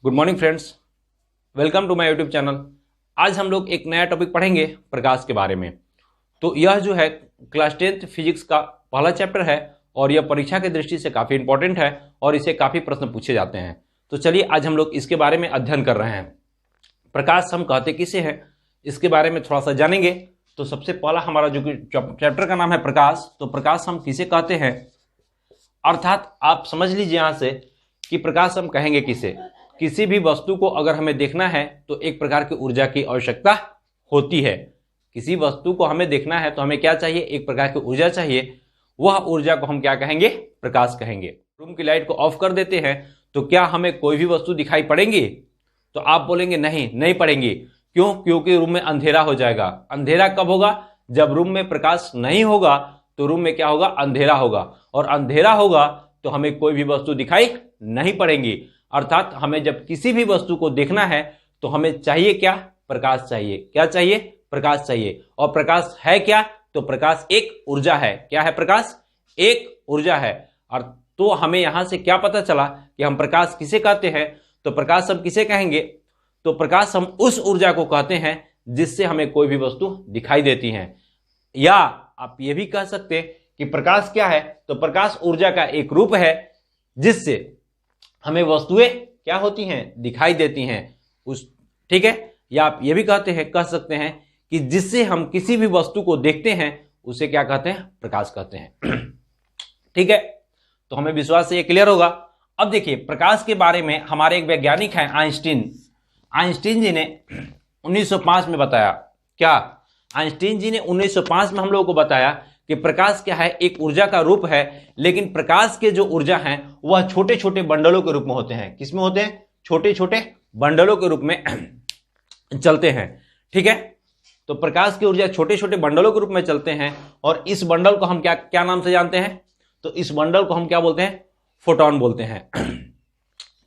Good morning friends, welcome to my YouTube channel. आज हम लोग एक नया टॉपिक पढ़ेंगे प्रकाश के बारे में। तो यह जो है क्लास 10th फिजिक्स का पहला चैप्टर है और यह परीक्षा की दृष्टि से काफ़ी इंपॉर्टेंट है और इसे काफ़ी प्रश्न पूछे जाते हैं। तो चलिए आज हम लोग इसके बारे में अध्ययन कर रहे हैं। प्रकाश हम कहते किसे हैं, इसके बारे में थोड़ा सा जानेंगे। तो सबसे पहला हमारा जो चैप्टर का नाम है प्रकाश, तो प्रकाश हम किसे कहते हैं, अर्थात आप समझ लीजिए यहाँ से कि प्रकाश हम कहेंगे किसे। किसी भी वस्तु को अगर हमें देखना है तो एक प्रकार की ऊर्जा की आवश्यकता होती है। किसी वस्तु को हमें देखना है तो हमें क्या चाहिए, एक प्रकार की ऊर्जा चाहिए। वह ऊर्जा को हम क्या कहेंगे, प्रकाश कहेंगे। रूम की लाइट को ऑफ कर देते हैं तो क्या हमें कोई भी वस्तु दिखाई पड़ेंगी? तो आप बोलेंगे नहीं पड़ेंगी। क्यों? क्योंकि रूम में अंधेरा हो जाएगा। अंधेरा कब होगा? जब रूम में प्रकाश नहीं होगा तो रूम में क्या होगा, अंधेरा होगा। और अंधेरा होगा तो हमें कोई भी वस्तु दिखाई नहीं पड़ेगी। अर्थात हमें जब किसी भी वस्तु को देखना है तो हमें चाहिए क्या, प्रकाश चाहिए। क्या चाहिए? प्रकाश चाहिए। और प्रकाश है क्या? तो प्रकाश एक ऊर्जा है। क्या है? प्रकाश एक ऊर्जा है। और तो हमें यहां से क्या पता चला कि हम प्रकाश किसे कहते हैं। तो प्रकाश हम किसे कहेंगे? तो प्रकाश हम उस ऊर्जा को कहते हैं जिससे हमें कोई भी वस्तु दिखाई देती है। या आप ये भी कह सकते हैं कि प्रकाश क्या है, तो प्रकाश ऊर्जा का एक रूप है जिससे हमें वस्तुएं क्या होती हैं, दिखाई देती हैं। ठीक है। या आप ये भी कह सकते हैं कि जिससे हम किसी भी वस्तु को देखते हैं उसे क्या कहते हैं, प्रकाश कहते हैं। ठीक है, तो हमें विश्वास से ये क्लियर होगा। अब देखिए प्रकाश के बारे में हमारे एक वैज्ञानिक हैं आइंस्टीन जी ने 1905 में बताया। क्या? आइंस्टीन जी ने 1905 में हम लोगों को बताया कि प्रकाश क्या है, एक ऊर्जा का रूप है। लेकिन प्रकाश के जो ऊर्जा हैं वह छोटे छोटे बंडलों के रूप में होते हैं। किसमें होते हैं? छोटे छोटे बंडलों के रूप में चलते हैं। ठीक है, तो प्रकाश की ऊर्जा छोटे छोटे बंडलों के रूप में चलते हैं। और इस बंडल को हम क्या नाम से जानते हैं? तो इस बंडल को हम क्या बोलते हैं? फोटोन बोलते हैं।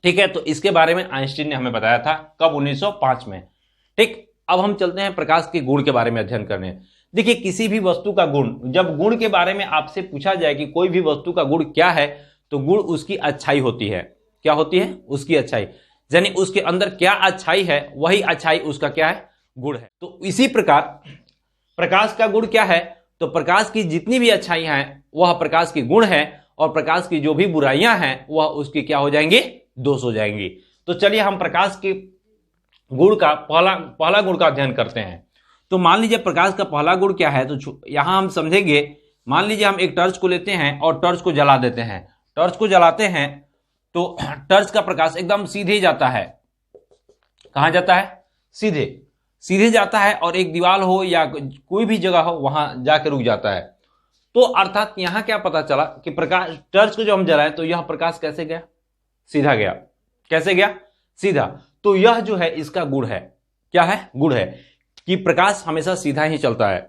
ठीक है, तो इसके बारे में आइंस्टीन ने हमें बताया था। कब? 1905 में। ठीक, अब हम चलते हैं प्रकाश के गुण के बारे में अध्ययन करने। देखिए किसी भी वस्तु का गुण, जब गुण के बारे में आपसे पूछा जाए कि कोई भी वस्तु का गुण क्या है, तो गुण उसकी अच्छाई होती है। क्या होती है? उसकी अच्छाई। यानी उसके अंदर क्या अच्छाई है वही अच्छाई उसका क्या है, गुण है। तो इसी प्रकार प्रकाश का गुण क्या है? तो प्रकाश की जितनी भी अच्छाई हैं वह प्रकाश की गुण है और प्रकाश की जो भी बुराइयां हैं वह उसकी क्या हो जाएंगी, दोष हो जाएंगी। तो चलिए हम प्रकाश के गुण का पहला गुण का अध्ययन करते हैं। तो मान लीजिए प्रकाश का पहला गुण क्या है, तो यहां हम समझेंगे। मान लीजिए हम एक टॉर्च को लेते हैं और टॉर्च को जला देते हैं। टॉर्च को जलाते हैं तो टॉर्च का प्रकाश एकदम सीधे जाता है। कहां जाता है? सीधे जाता है और एक दीवार हो या कोई भी जगह हो वहां जाकर रुक जाता है। तो अर्थात यहां क्या पता चला कि प्रकाश, टॉर्च को जो हम जलाएं तो यह प्रकाश कैसे गया? सीधा गया। कैसे गया? सीधा। तो यह जो है इसका गुण है। क्या है? गुण है कि प्रकाश हमेशा सीधा ही चलता है।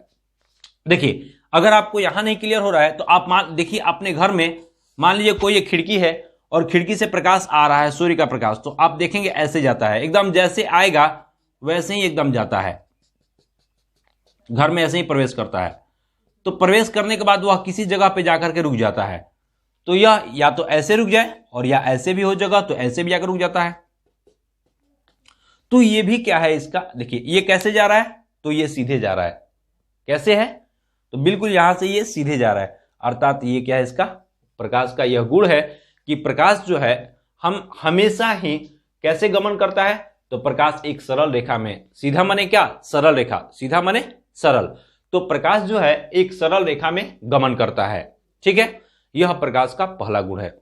देखिए अगर आपको यहां नहीं क्लियर हो रहा है तो आप देखिए अपने घर में मान लीजिए कोई एक खिड़की है और खिड़की से प्रकाश आ रहा है, सूर्य का प्रकाश। तो आप देखेंगे ऐसे जाता है, एकदम जैसे आएगा वैसे ही एकदम जाता है, घर में ऐसे ही प्रवेश करता है। तो प्रवेश करने के बाद वह किसी जगह पे जाकर के रुक जाता है। तो यह या तो ऐसे रुक जाए और या ऐसे भी हो जगह तो ऐसे भी जाकर रुक जाता है। तो ये भी क्या है इसका, देखिए ये कैसे जा रहा है, तो ये सीधे जा रहा है। कैसे है? तो बिल्कुल यहां से ये सीधे जा रहा है। अर्थात ये क्या है इसका, प्रकाश का यह गुण है कि प्रकाश जो है हम हमेशा ही कैसे गमन करता है, तो प्रकाश एक सरल रेखा में। सीधा माने क्या? सरल रेखा। सीधा माने सरल। तो प्रकाश जो है एक सरल रेखा में गमन करता है। ठीक है, यह प्रकाश का पहला गुण है।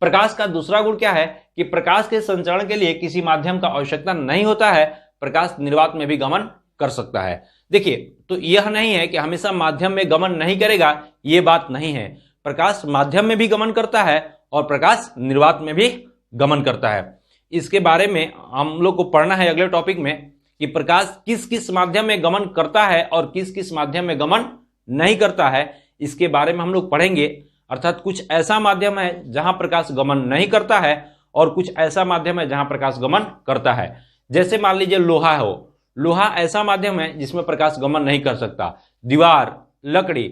प्रकाश का दूसरा गुण क्या है कि प्रकाश के संचरण के लिए किसी माध्यम का आवश्यकता नहीं होता है। प्रकाश निर्वात में भी गमन कर सकता है। देखिए तो यह नहीं है कि हमेशा माध्यम में गमन नहीं करेगा, यह बात नहीं है। प्रकाश माध्यम में भी गमन करता है और प्रकाश निर्वात में भी गमन करता है। इसके बारे में हम लोग को पढ़ना है अगले टॉपिक में कि प्रकाश किस किस माध्यम में गमन करता है और किस किस माध्यम में गमन नहीं करता है। इसके बारे में हम लोग पढ़ेंगे। अर्थात कुछ ऐसा माध्यम है जहां प्रकाश गमन नहीं करता है और कुछ ऐसा माध्यम है जहां प्रकाश गमन करता है। जैसे मान लीजिए लोहा हो, लोहा ऐसा माध्यम है जिसमें प्रकाश गमन नहीं कर सकता। दीवार, लकड़ी,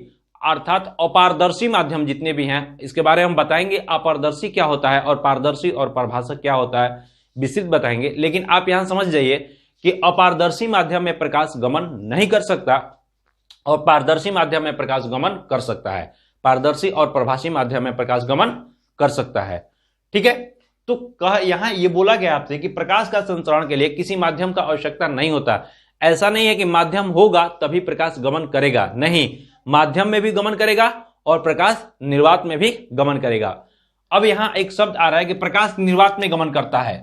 अर्थात अपारदर्शी माध्यम जितने भी हैं इसके बारे में हम बताएंगे। अपारदर्शी क्या होता है और पारदर्शी और पारभाषक क्या होता है, विस्तृत बताएंगे, लेकिन आप यहां समझ जाइए कि अपारदर्शी माध्यम में प्रकाश गमन नहीं कर सकता और पारदर्शी माध्यम में प्रकाश गमन कर सकता है। पारदर्शी और प्रभासी माध्यम में प्रकाश गमन कर सकता है। ठीक है, तो यहां ये बोला गया आपसे कि प्रकाश का संचरण के लिए किसी माध्यम का आवश्यकता नहीं होता। ऐसा नहीं है कि माध्यम होगा तभी प्रकाश गमन करेगा, नहीं, माध्यम में भी गमन करेगा और प्रकाश निर्वात में भी गमन करेगा। अब यहां एक शब्द आ रहा है कि प्रकाश निर्वात में गमन करता है,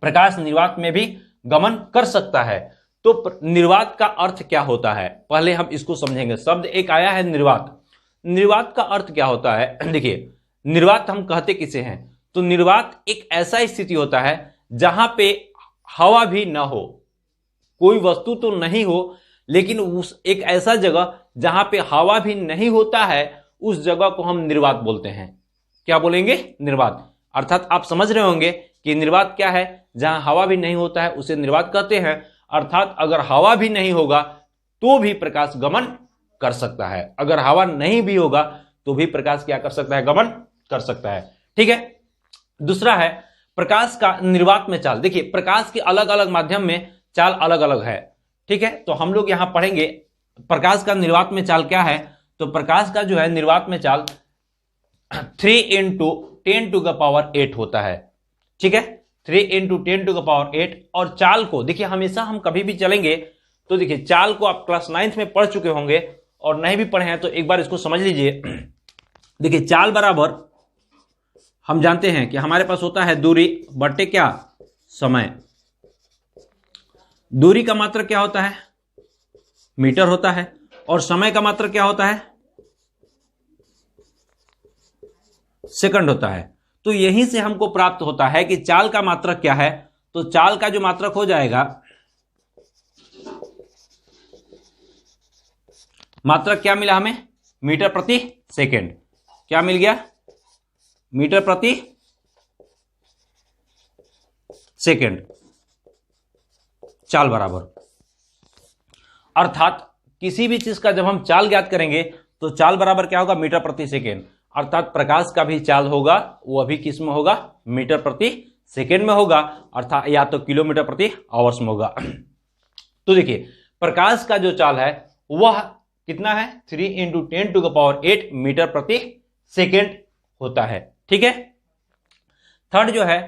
प्रकाश निर्वात में भी गमन कर सकता है। तो निर्वात का अर्थ क्या होता है, पहले हम इसको समझेंगे। शब्द एक आया है निर्वात। निर्वात का अर्थ क्या होता है? देखिए, निर्वात हम कहते किसे हैं? तो निर्वात एक ऐसा स्थिति होता है जहां पे हवा भी ना हो, कोई वस्तु तो नहीं हो, लेकिन उस एक ऐसा जगह जहां पे हवा भी नहीं होता है, उस जगह को हम निर्वात बोलते हैं। क्या बोलेंगे? निर्वात। अर्थात आप समझ रहे होंगे कि निर्वात क्या है, जहां हवा भी नहीं होता है उसे निर्वात कहते हैं। अर्थात अगर हवा भी नहीं होगा तो भी प्रकाश गमन कर सकता है, अगर हवा नहीं भी होगा तो भी प्रकाश क्या कर सकता है? गमन कर सकता है। ठीक है, दूसरा है प्रकाश का निर्वात में चाल। देखिए, प्रकाश के अलग अलग माध्यम में चाल अलग अलग है। ठीक है, तो हम लोग यहां पढ़ेंगे प्रकाश का निर्वात में चाल क्या है। तो प्रकाश का जो है निर्वात में चाल 3 × 10⁸ होता है। ठीक है, 3 × 10⁸ और चाल को देखिए, हमेशा हम कभी भी चलेंगे तो देखिए चाल को आप क्लास 9th में पढ़ चुके होंगे और नहीं भी पढ़े हैं तो एक बार इसको समझ लीजिए। देखिए, चाल बराबर हम जानते हैं कि हमारे पास होता है दूरी बटे क्या? समय। दूरी का मात्रक क्या होता है? मीटर होता है। और समय का मात्रक क्या होता है? सेकंड होता है। तो यहीं से हमको प्राप्त होता है कि चाल का मात्रक क्या है। तो चाल का जो मात्रक हो जाएगा, मात्रक क्या मिला हमें? मीटर प्रति सेकंड। क्या मिल गया? मीटर प्रति सेकंड। चाल बराबर, अर्थात किसी भी चीज का जब हम चाल ज्ञात करेंगे तो चाल बराबर क्या होगा? मीटर प्रति सेकंड। अर्थात प्रकाश का भी चाल होगा वो अभी किस में होगा? मीटर प्रति सेकंड में होगा, अर्थात या तो किलोमीटर प्रति आवर्स में होगा। तो देखिए, प्रकाश का जो चाल है वह कितना है? 3 × 10⁸ मीटर प्रति सेकंड होता है। ठीक है, थर्ड जो है,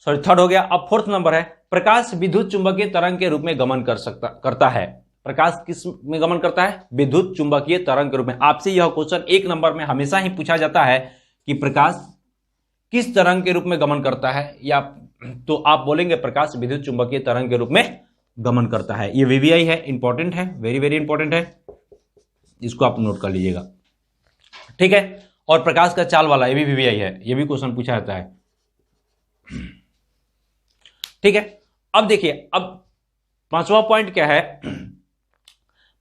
थर्ड हो गया। अब फोर्थ नंबर है, प्रकाश विद्युत चुंबकीय तरंग के रूप में गमन करता है। प्रकाश किस में गमन करता है? विद्युत चुंबकीय तरंग के रूप में। आपसे यह क्वेश्चन 1 नंबर में हमेशा ही पूछा जाता है कि प्रकाश किस तरंग के रूप में गमन करता है, या तो आप बोलेंगे प्रकाश विद्युत चुंबकीय तरंग के रूप में गमन करता है। ये वीवीआई है, इंपॉर्टेंट है, वेरी वेरी इंपॉर्टेंट है, इसको आप नोट कर लीजिएगा। ठीक है, और प्रकाश का चाल वाला ये भी वीवीआई है, ये भी क्वेश्चन पूछा जाता है। ठीक है, अब देखिए, अब 5वां पॉइंट क्या है?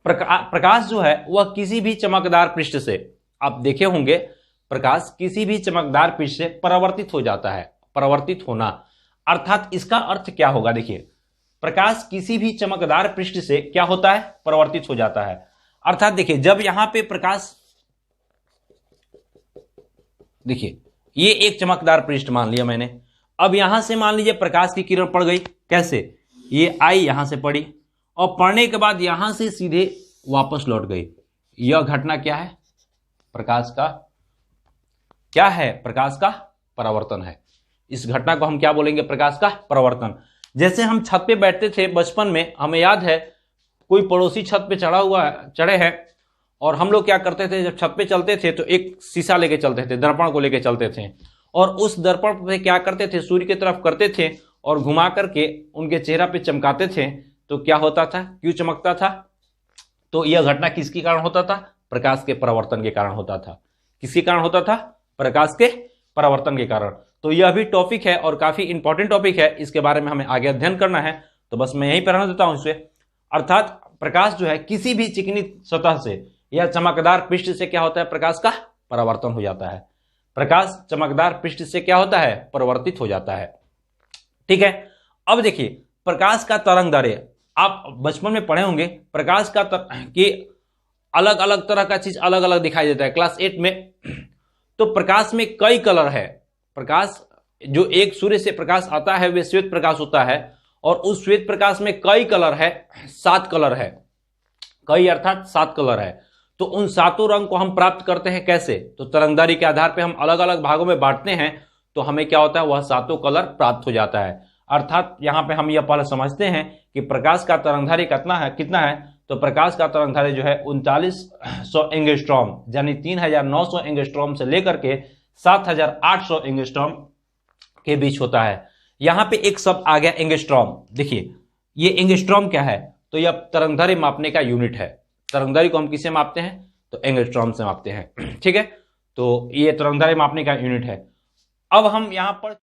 प्रकाश जो है वह किसी भी चमकदार पृष्ठ से, आप देखे होंगे प्रकाश किसी भी चमकदार पृष्ठ से परावर्तित हो जाता है। परावर्तित होना, अर्थात इसका अर्थ क्या होगा? देखिए, प्रकाश किसी भी चमकदार पृष्ठ से क्या होता है? परावर्तित हो जाता है। अर्थात देखिए, जब यहां पे प्रकाश, देखिए ये एक चमकदार पृष्ठ मान लिया मैंने। अब यहां से मान लीजिए प्रकाश की किरण पड़ गई। कैसे? ये आई यहां से पड़ी और पड़ने के बाद यहां से सीधे वापस लौट गई। यह घटना क्या है? प्रकाश का क्या है? प्रकाश का परावर्तन है। इस घटना को हम क्या बोलेंगे? प्रकाश का परावर्तन। जैसे हम छत पे बैठते थे बचपन में, हमें याद है कोई पड़ोसी छत पे चढ़े हैं और हम लोग क्या करते थे, जब छत पे चलते थे तो एक शीशा लेके चलते थे, दर्पण को लेके चलते थे और उस दर्पण पे क्या करते थे? सूर्य की तरफ करते थे और घुमा करके उनके चेहरा पे चमकाते थे। तो क्या होता था? क्यों चमकता था? तो यह घटना किसके कारण होता था? प्रकाश के परावर्तन के कारण होता था। किसके कारण होता था? प्रकाश के परावर्तन के कारण। तो यह भी टॉपिक है और काफी इंपॉर्टेंट टॉपिक है, इसके बारे में हमें आगे अध्ययन करना है। तो बस मैं यही पढ़ना देता हूं इसे। अर्थात प्रकाश जो है किसी भी चिकनी सतह से या चमकदार पृष्ठ से क्या होता है? प्रकाश का परावर्तन हो जाता है। प्रकाश चमकदार पृष्ठ से क्या होता है? परावर्तित हो जाता है। ठीक है, अब देखिए प्रकाश का तरंग दैर्ध्य, आप बचपन में पढ़े होंगे प्रकाश का कि अलग अलग तरह का चीज अलग अलग दिखाई देता है क्लास 8 में। तो प्रकाश में कई कलर है। प्रकाश जो एक सूर्य से प्रकाश आता है वह श्वेत प्रकाश होता है, और उस श्वेत प्रकाश में कई कलर है, 7 कलर है, कई अर्थात 7 कलर है। तो उन 7 रंग को हम प्राप्त करते हैं कैसे? तो तरंगदारी के आधार पर हम अलग अलग भागों में बांटते हैं, तो हमें क्या होता है, वह 7 कलर प्राप्त हो जाता है। अर्थात यहां पे हम यह पहले समझते हैं कि प्रकाश का तरंगधारी कितना है। तो प्रकाश का तरंगधारी जो है 3900 एंगस्ट्रॉम, यानी 3900 एंगस्ट्रॉम से लेकर के 7800 एंगस्ट्रॉम के बीच होता है। यहां पे एक शब्द आ गया एंगस्ट्रॉम। देखिए ये एंगस्ट्रॉम क्या है? तो यह तरंगधारी मापने का यूनिट है। तरंगधारी को हम किससे मापते हैं? तो एंगस्ट्रॉम से मापते हैं। ठीक है, तो ये तरंगधारी मापने का यूनिट है। अब हम यहां पर